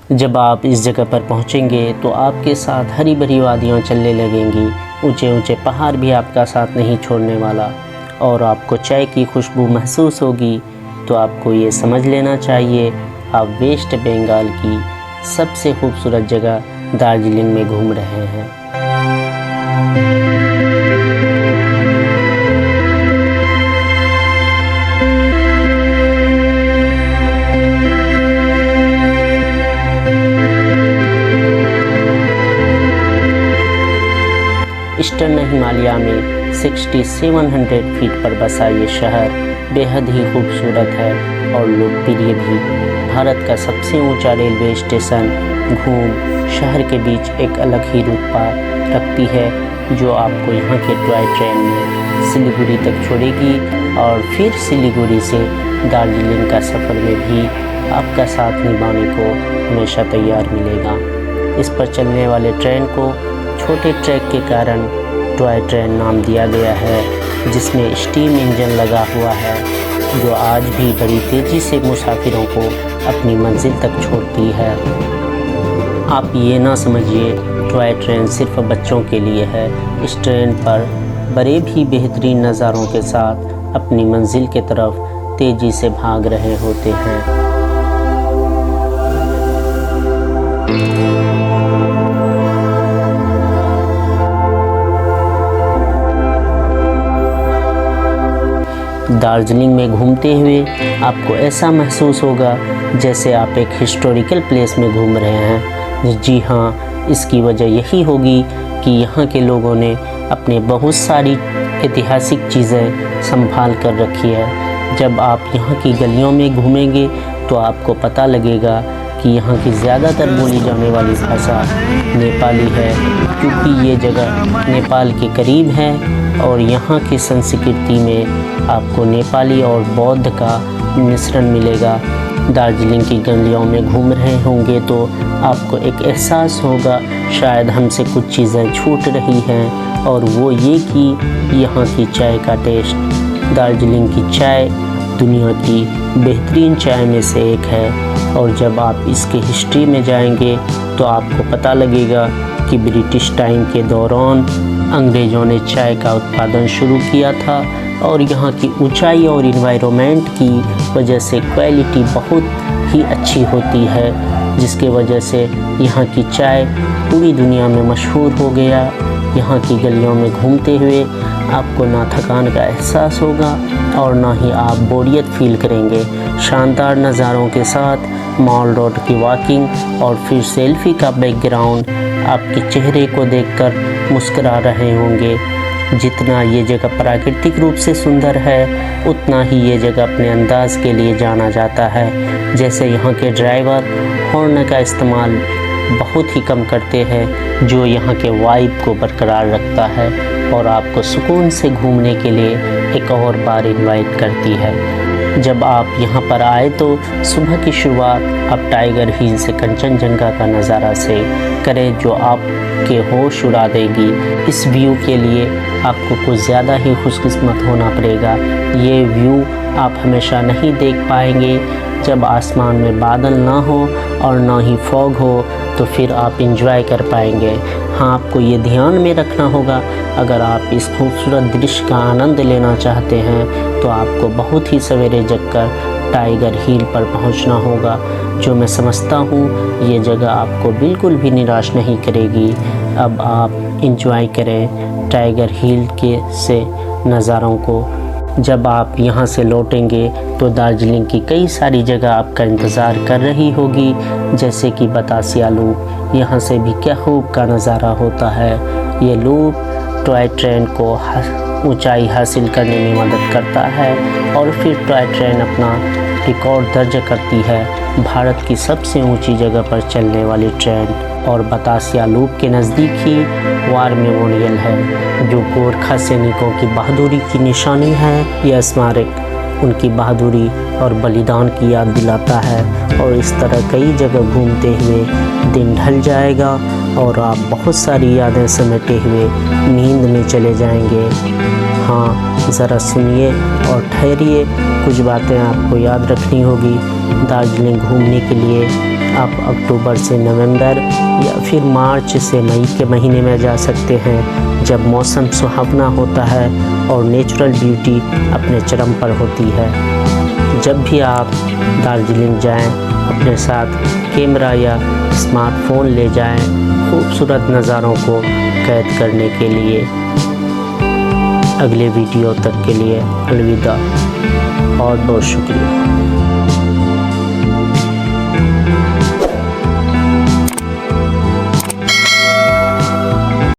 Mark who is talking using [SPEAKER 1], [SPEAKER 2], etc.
[SPEAKER 1] जब आप इस जगह पर पहुंचेंगे तो आपके साथ हरी भरी वादियाँ चलने लगेंगी। ऊंचे ऊंचे पहाड़ भी आपका साथ नहीं छोड़ने वाला और आपको चाय की खुशबू महसूस होगी। तो आपको ये समझ लेना चाहिए आप वेस्ट बंगाल की सबसे खूबसूरत जगह दार्जिलिंग में घूम रहे हैं। ईस्टर्न हिमालय में 6700 फीट पर बसा ये शहर बेहद ही खूबसूरत है और लोकप्रिय भी। भारत का सबसे ऊंचा रेलवे स्टेशन घूम शहर के बीच एक अलग ही रुतबा रखती है, जो आपको यहाँ के टॉय ट्रेन में सिलीगुड़ी तक छोड़ेगी और फिर सिलीगुड़ी से दार्जिलिंग का सफ़र में भी आपका साथ निभाने को हमेशा तैयार मिलेगा। इस पर चलने वाले ट्रेन को छोटे ट्रैक के कारण टॉय ट्रेन नाम दिया गया है, जिसमें स्टीम इंजन लगा हुआ है, जो आज भी बड़ी तेज़ी से मुसाफिरों को अपनी मंजिल तक छोड़ती है। आप ये ना समझिए टॉय ट्रेन सिर्फ बच्चों के लिए है। इस ट्रेन पर बड़े भी बेहतरीन नज़ारों के साथ अपनी मंजिल की तरफ तेज़ी से भाग रहे होते हैं। दार्जिलिंग में घूमते हुए आपको ऐसा महसूस होगा जैसे आप एक हिस्टोरिकल प्लेस में घूम रहे हैं। जी हाँ, इसकी वजह यही होगी कि यहाँ के लोगों ने अपने बहुत सारी ऐतिहासिक चीज़ें संभाल कर रखी है। जब आप यहाँ की गलियों में घूमेंगे तो आपको पता लगेगा कि यहाँ की ज़्यादातर बोली जाने वाली भाषा नेपाली है, क्योंकि ये जगह नेपाल के करीब है और यहाँ की संस्कृति में आपको नेपाली और बौद्ध का मिश्रण मिलेगा। दार्जिलिंग की गलियों में घूम रहे होंगे तो आपको एक एहसास होगा शायद हमसे कुछ चीज़ें छूट रही हैं, और वो ये कि यहाँ की चाय का टेस्ट। दार्जिलिंग की चाय दुनिया की बेहतरीन चाय में से एक है, और जब आप इसके हिस्ट्री में जाएंगे तो आपको पता लगेगा कि ब्रिटिश टाइम के दौरान अंग्रेज़ों ने चाय का उत्पादन शुरू किया था, और यहाँ की ऊंचाई और इन्वायरमेंट की वजह से क्वालिटी बहुत ही अच्छी होती है, जिसके वजह से यहाँ की चाय पूरी दुनिया में मशहूर हो गया। यहाँ की गलियों में घूमते हुए आपको ना थकान का एहसास होगा और ना ही आप बोरियत फील करेंगे। शानदार नज़ारों के साथ मॉल रोड की वॉकिंग और फिर सेल्फी का बैकग्राउंड आपके चेहरे को देखकर मुस्कुरा रहे होंगे। जितना ये जगह प्राकृतिक रूप से सुंदर है, उतना ही ये जगह अपने अंदाज के लिए जाना जाता है। जैसे यहाँ के ड्राइवर हॉर्न का इस्तेमाल बहुत ही कम करते हैं, जो यहाँ के वाइब को बरकरार रखता है और आपको सुकून से घूमने के लिए एक और बार इनवाइट करती है। जब आप यहाँ पर आए तो सुबह की शुरुआत आप टाइगर हिल से कंचनजंगा का नज़ारा से करें, जो आपके होश उड़ा देगी। इस व्यू के लिए आपको कुछ ज़्यादा ही खुशकिस्मत होना पड़ेगा। ये व्यू आप हमेशा नहीं देख पाएंगे। जब आसमान में बादल ना हो और ना ही फॉग हो तो फिर आप इंजॉय कर पाएंगे। हाँ, आपको ये ध्यान में रखना होगा, अगर आप इस खूबसूरत दृश्य का आनंद लेना चाहते हैं तो आपको बहुत ही सवेरे जगकर टाइगर हिल पर पहुंचना होगा। जो मैं समझता हूँ ये जगह आपको बिल्कुल भी निराश नहीं करेगी। अब आप इंजॉय करें टाइगर हिल के से नज़ारों को। जब आप यहाँ से लौटेंगे तो दार्जिलिंग की कई सारी जगह आपका इंतज़ार कर रही होगी, जैसे कि बतासिया लूप। यहाँ से भी क्या खूब का नज़ारा होता है। ये लूप टॉय ट्रेन को ऊंचाई हासिल करने में मदद करता है और फिर टॉय ट्रेन अपना रिकॉर्ड दर्ज करती है, भारत की सबसे ऊंची जगह पर चलने वाली ट्रेन। और बतासिया लूप के नज़दीक ही वार मेमोरियल है, जो गोरखा सैनिकों की बहादुरी की निशानी है। यह स्मारक उनकी बहादुरी और बलिदान की याद दिलाता है। और इस तरह कई जगह घूमते हुए दिन ढल जाएगा और आप बहुत सारी यादें समेटे हुए नींद में चले जाएंगे। हाँ, ज़रा सुनिए और ठहरिए, कुछ बातें आपको याद रखनी होगी। दार्जिलिंग घूमने के लिए आप अक्टूबर से नवंबर या फिर मार्च से मई के महीने में जा सकते हैं, जब मौसम सुहावना होता है और नेचुरल ब्यूटी अपने चरम पर होती है। जब भी आप दार्जिलिंग जाएं, अपने साथ कैमरा या स्मार्टफ़ोन ले जाएं, खूबसूरत नज़ारों को कैद करने के लिए। अगले वीडियो तक के लिए अलविदा और बहुत शुक्रिया।